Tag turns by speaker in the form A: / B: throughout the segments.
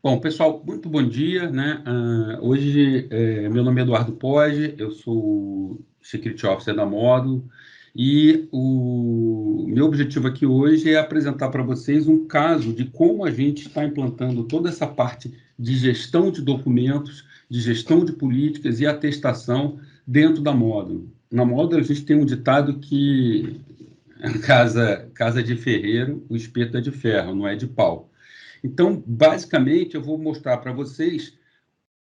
A: Bom, pessoal, muito bom dia, né? Hoje, meu nome é Eduardo Poggi, eu sou Security Officer da Módulo e o meu objetivo aqui hoje é apresentar para vocês um caso de como a gente está implantando toda essa parte de gestão de documentos, de gestão de políticas e atestação dentro da Módulo. Na Módulo, a gente tem um ditado que casa de ferreiro, o espeto é de ferro, não é de pau. Então, basicamente, eu vou mostrar para vocês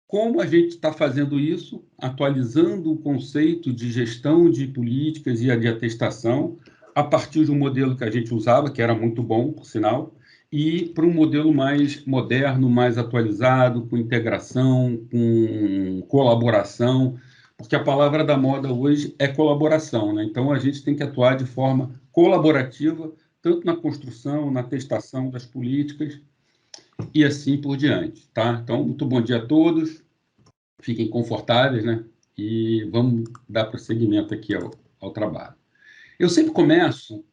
A: como a gente está fazendo isso, atualizando o conceito de gestão de políticas e de atestação, a partir de um modelo que a gente usava, que era muito bom, por sinal, e para um modelo mais moderno, mais atualizado, com integração, com colaboração, porque a palavra da moda hoje é colaboração, né? Então, a gente tem que atuar de forma colaborativa, tanto na construção, na atestação das políticas, e assim por diante, tá? Então, muito bom dia a todos, fiquem confortáveis, né? E vamos dar prosseguimento aqui ao trabalho. Eu sempre começo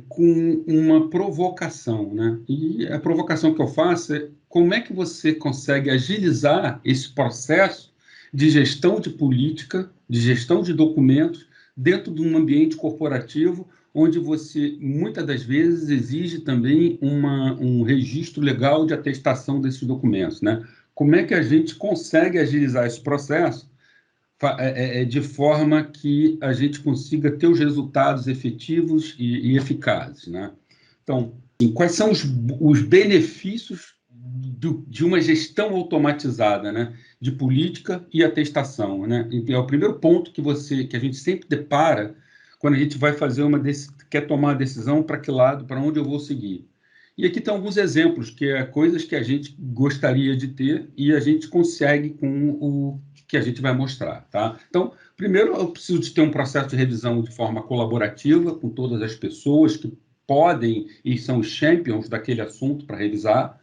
A: com uma provocação, né? E a provocação que eu faço é como é que você consegue agilizar esse processo de gestão de política, de gestão de documentos, dentro de um ambiente corporativo, onde você, muitas das vezes, exige também um registro legal de atestação desses documentos, né? Como é que a gente consegue agilizar esse processo de forma que a gente consiga ter os resultados efetivos e eficazes, né? Então, quais são os benefícios de uma gestão automatizada, né, de política e atestação, né? É o primeiro ponto que a gente sempre depara quando a gente vai fazer quer tomar a decisão para que lado, para onde eu vou seguir. E aqui tem alguns exemplos, que é coisas que a gente gostaria de ter e a gente consegue com o que a gente vai mostrar, tá? Então, primeiro, eu preciso de ter um processo de revisão de forma colaborativa com todas as pessoas que podem e são os champions daquele assunto para revisar.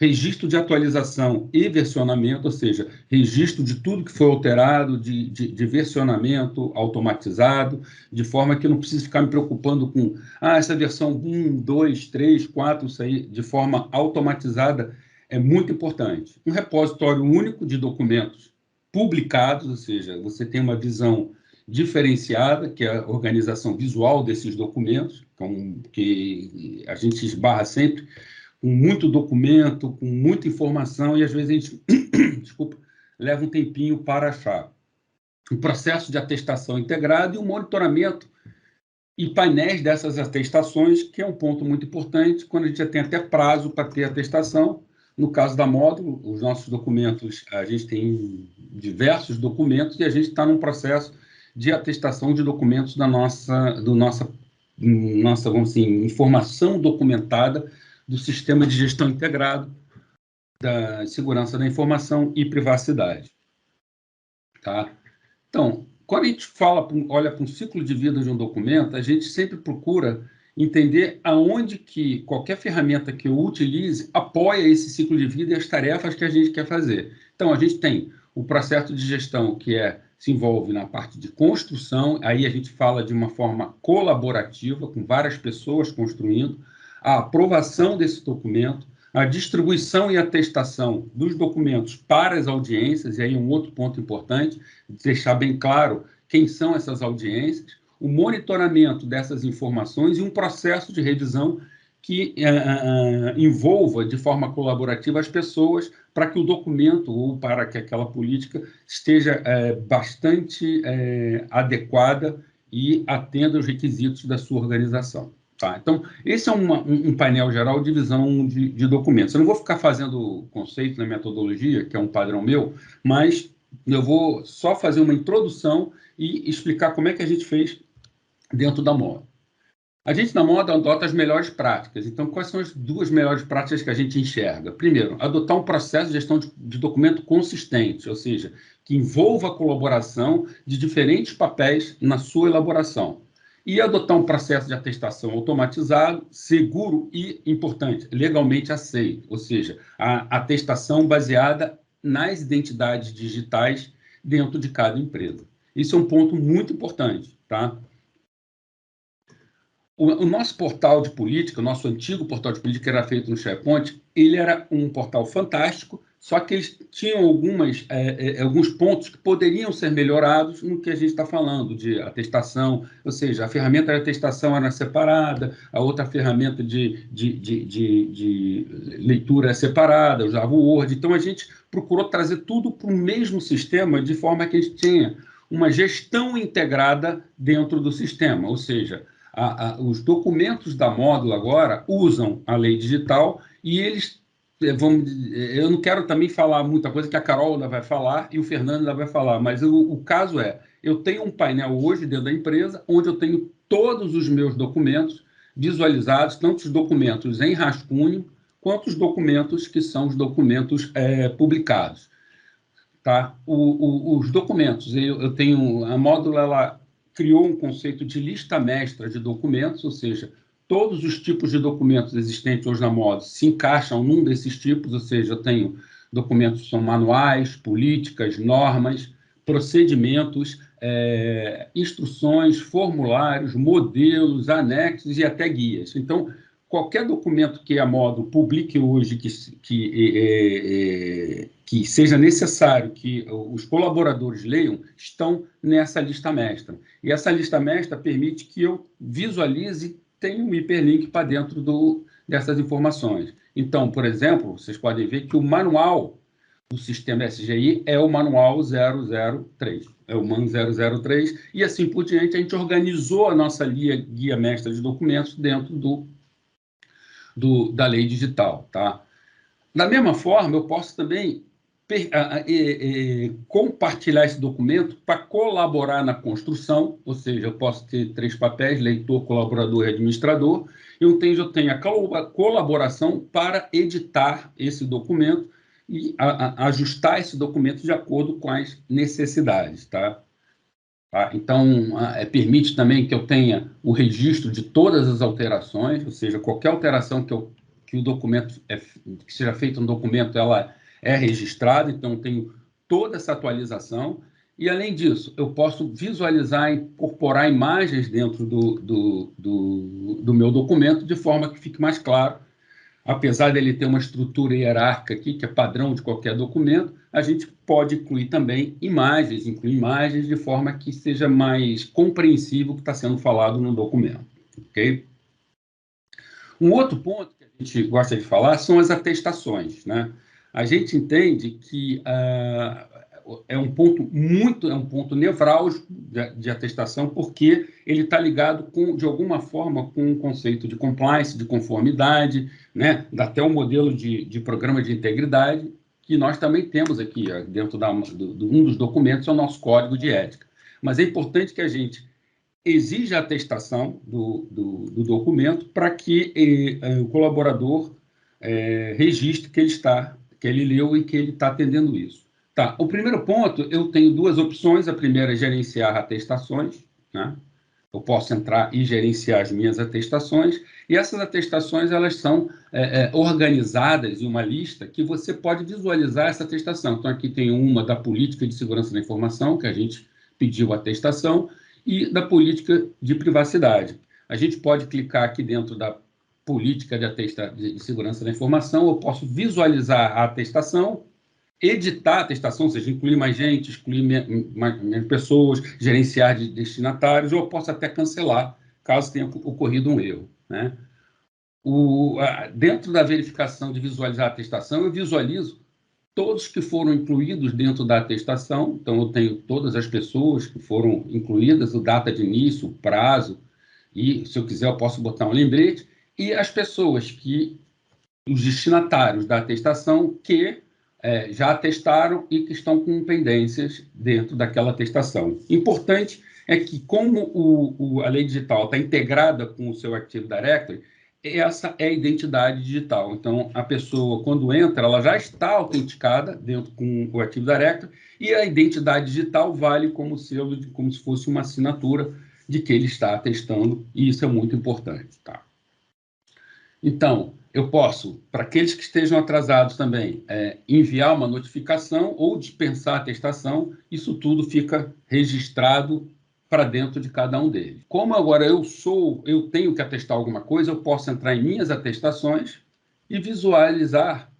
A: Registro de atualização e versionamento, ou seja, registro de tudo que foi alterado, de versionamento automatizado, de forma que eu não preciso ficar me preocupando com essa versão 1, 2, 3, 4, isso aí, de forma automatizada, é muito importante. Um repositório único de documentos publicados, ou seja, você tem uma visão diferenciada, que é a organização visual desses documentos, que a gente esbarra sempre com muito documento, com muita informação, e às vezes a gente, desculpa, leva um tempinho para achar. O processo de atestação integrado e o monitoramento e painéis dessas atestações, que é um ponto muito importante, quando a gente já tem até prazo para ter atestação. No caso da Módulo, os nossos documentos, a gente tem diversos documentos e a gente está num processo de atestação de documentos nossa, vamos assim, informação documentada do Sistema de Gestão Integrado da Segurança da Informação e Privacidade. Tá? Então, quando a gente olha para um ciclo de vida de um documento, a gente sempre procura entender aonde que qualquer ferramenta que eu utilize apoia esse ciclo de vida e as tarefas que a gente quer fazer. Então, a gente tem o processo de gestão que se envolve na parte de construção, aí a gente fala de uma forma colaborativa, com várias pessoas construindo, a aprovação desse documento, a distribuição e atestação dos documentos para as audiências, e aí um outro ponto importante, deixar bem claro quem são essas audiências, o monitoramento dessas informações e um processo de revisão que envolva de forma colaborativa as pessoas para que o documento ou para que aquela política esteja bastante adequada e atenda aos requisitos da sua organização. Tá? Então, esse é um painel geral de visão de documentos. Eu não vou ficar fazendo conceito na metodologia, que é um padrão meu, mas eu vou só fazer uma introdução e explicar como é que a gente fez dentro da moda. A gente, na moda, adota as melhores práticas. Então, quais são as duas melhores práticas que a gente enxerga? Primeiro, adotar um processo de gestão de documento consistente, ou seja, que envolva a colaboração de diferentes papéis na sua elaboração. E adotar um processo de atestação automatizado, seguro e, importante, legalmente aceito, ou seja, a atestação baseada nas identidades digitais dentro de cada empresa. Isso é um ponto muito importante, tá? o nosso portal de política, o nosso antigo portal de política, que era feito no SharePoint, ele era um portal fantástico, só que eles tinham alguns pontos que poderiam ser melhorados no que a gente está falando, de atestação, ou seja, a ferramenta de atestação era separada, a outra ferramenta de leitura é separada, usava o Word. Então, a gente procurou trazer tudo para o mesmo sistema, de forma que a gente tinha uma gestão integrada dentro do sistema, ou seja, os documentos da Módulo agora usam a lei digital e eles eu não quero também falar muita coisa que a Carol ainda vai falar e o Fernando ainda vai falar, mas o caso eu tenho um painel hoje dentro da empresa onde eu tenho todos os meus documentos visualizados, tanto os documentos em rascunho, quanto os documentos que são os documentos publicados. Tá? Os documentos, eu tenho, a Módulo, ela criou um conceito de lista mestra de documentos, ou seja, todos os tipos de documentos existentes hoje na Módulo se encaixam num desses tipos, ou seja, eu tenho documentos que são manuais, políticas, normas, procedimentos, instruções, formulários, modelos, anexos e até guias. Então, qualquer documento que a Módulo publique hoje que seja necessário que os colaboradores leiam, estão nessa lista mestra. E essa lista mestra permite que eu visualize, tenha um hiperlink para dentro dessas informações. Então, por exemplo, vocês podem ver que o manual do sistema SGI é o manual 003, é o MAN 003, e assim por diante, a gente organizou a nossa guia mestra de documentos dentro da lei digital. Tá? Da mesma forma, eu posso também compartilhar esse documento para colaborar na construção, ou seja, eu posso ter 3 papéis, leitor, colaborador e administrador, eu tenho a colaboração para editar esse documento e ajustar esse documento de acordo com as necessidades. Tá? Então, permite também que eu tenha o registro de todas as alterações, ou seja, qualquer alteração que o documento que seja feita no documento, ela é registrada, então tenho toda essa atualização. E, além disso, eu posso visualizar e incorporar imagens dentro do meu documento, de forma que fique mais claro. Apesar dele ter uma estrutura hierárquica aqui, que é padrão de qualquer documento, a gente pode incluir também incluir imagens de forma que seja mais compreensível o que está sendo falado no documento. Ok? Um outro ponto que a gente gosta de falar são as atestações. Né? A gente entende que é um ponto nevrálgico de atestação, porque ele está ligado, de alguma forma, com o conceito de compliance, de conformidade, né? Dá até um modelo de programa de integridade, que nós também temos aqui, dentro um dos documentos, é o nosso código de ética. Mas é importante que a gente exija a atestação do documento para que o colaborador registre que ele leu e que ele está atendendo isso. Tá, o primeiro ponto, eu tenho 2 opções. A primeira é gerenciar atestações, né? Eu posso entrar e gerenciar as minhas atestações, e essas atestações elas são organizadas em uma lista que você pode visualizar essa atestação. Então, aqui tem uma da política de segurança da informação, que a gente pediu a atestação, e da política de privacidade. A gente pode clicar aqui dentro da política de segurança da informação, eu posso visualizar a atestação, editar a atestação, ou seja, incluir mais gente, excluir mais pessoas, gerenciar de destinatários, ou eu posso até cancelar, caso tenha ocorrido um erro. Né? Dentro da verificação de visualizar a atestação, eu visualizo todos que foram incluídos dentro da atestação. Então, eu tenho todas as pessoas que foram incluídas, a data de início, o prazo, e, se eu quiser, eu posso botar um lembrete, e as pessoas os destinatários da atestação que já atestaram e que estão com pendências dentro daquela atestação. Importante é que, como a lei digital está integrada com o seu Active Directory, essa é a identidade digital. Então, a pessoa, quando entra, ela já está autenticada dentro com o Active Directory, e a identidade digital vale como selo, como se fosse uma assinatura de que ele está atestando, e isso é muito importante. Tá? Então, eu posso, para aqueles que estejam atrasados também, enviar uma notificação ou dispensar a atestação. Isso tudo fica registrado para dentro de cada um deles. Como agora eu tenho que atestar alguma coisa, eu posso entrar em minhas atestações e visualizar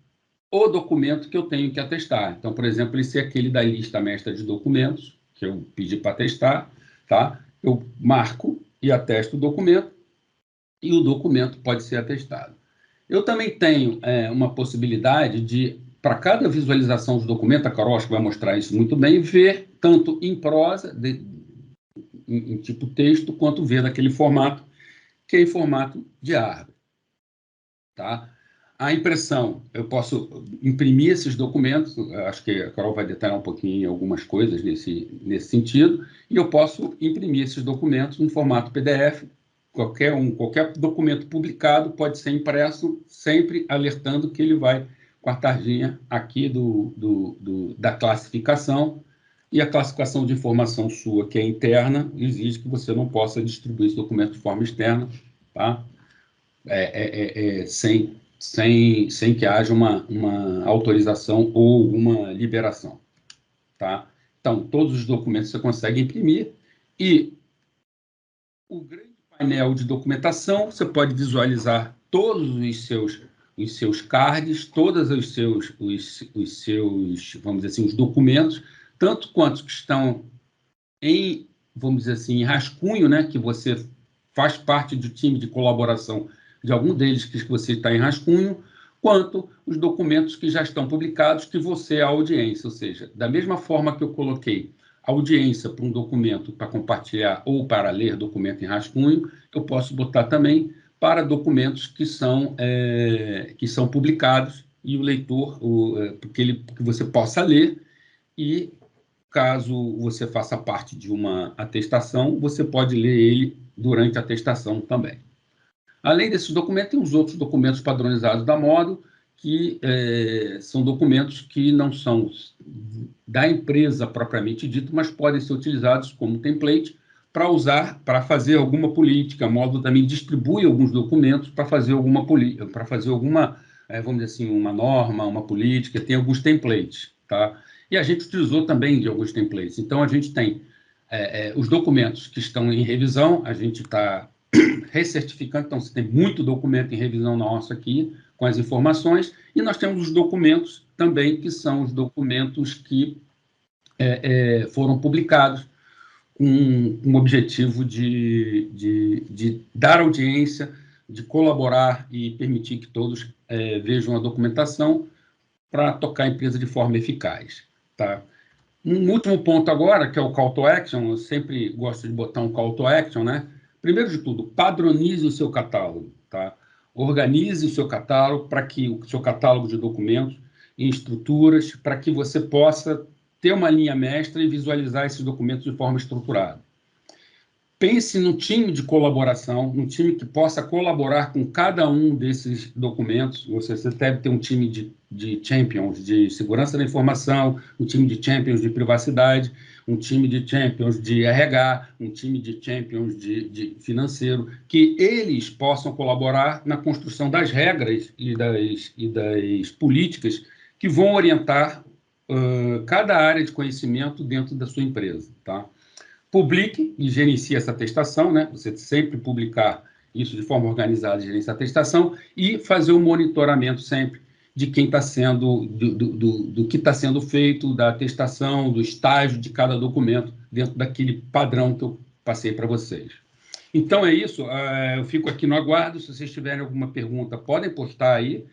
A: o documento que eu tenho que atestar. Então, por exemplo, esse é aquele da lista mestra de documentos que eu pedi para atestar, tá? Eu marco e atesto o documento e o documento pode ser atestado. Eu também tenho uma possibilidade de, para cada visualização do documento, a Carol acho que vai mostrar isso muito bem, ver tanto em prosa, em tipo texto, quanto ver naquele formato, que é em formato de árvore. Tá? A impressão, eu posso imprimir esses documentos, acho que a Carol vai detalhar um pouquinho algumas coisas nesse sentido, e eu posso imprimir esses documentos no formato PDF. Qualquer documento publicado pode ser impresso, sempre alertando que ele vai com a tarjinha aqui da classificação, e a classificação de informação sua, que é interna, exige que você não possa distribuir esse documento de forma externa, tá? Sem que haja uma autorização ou uma liberação. Tá? Então, todos os documentos você consegue imprimir e o grande painel de documentação, você pode visualizar todos os seus cards, todos os seus, vamos dizer assim, os documentos, tanto quantos que estão em, vamos dizer assim, em rascunho, né, que você faz parte do time de colaboração de algum deles que você está em rascunho, quanto os documentos que já estão publicados, que você é a audiência, ou seja, da mesma forma que eu coloquei audiência para um documento para compartilhar ou para ler documento em rascunho, eu posso botar também para documentos que são publicados e o leitor, que você possa ler, e caso você faça parte de uma atestação, você pode ler ele durante a atestação também. Além desses documentos, tem os outros documentos padronizados da Modo, que são documentos que não são da empresa propriamente dito, mas podem ser utilizados como template para usar, para fazer alguma política. A Modo também distribui alguns documentos para fazer alguma política, para fazer alguma, vamos dizer assim, uma norma, uma política, tem alguns templates, tá? E a gente utilizou também de alguns templates. Então, a gente tem os documentos que estão em revisão, a gente está recertificando, então você tem muito documento em revisão nosso aqui, com as informações, e nós temos os documentos também, que são os documentos que foram publicados com o objetivo de dar audiência, de colaborar e permitir que todos vejam a documentação para tocar a empresa de forma eficaz. Tá? Um último ponto agora, que é o call to action, eu sempre gosto de botar um call to action, né? Primeiro de tudo, padronize o seu catálogo, tá? Organize o seu catálogo para que o seu catálogo de documentos e estruturas, para que você possa ter uma linha mestra e visualizar esses documentos de forma estruturada. Pense num time de colaboração, num time que possa colaborar com cada um desses documentos. Você deve ter um time de champions de segurança da informação, um time de champions de privacidade, um time de champions de RH, um time de champions de financeiro, que eles possam colaborar na construção das regras e das políticas que vão orientar cada área de conhecimento dentro da sua empresa, tá? Publique e gerencie essa atestação, né? Você sempre publicar isso de forma organizada, gerenciar a atestação e fazer o monitoramento sempre de quem está sendo, do que está sendo feito, da atestação, do estágio de cada documento dentro daquele padrão que eu passei para vocês. Então é isso, eu fico aqui no aguardo. Se vocês tiverem alguma pergunta, podem postar aí.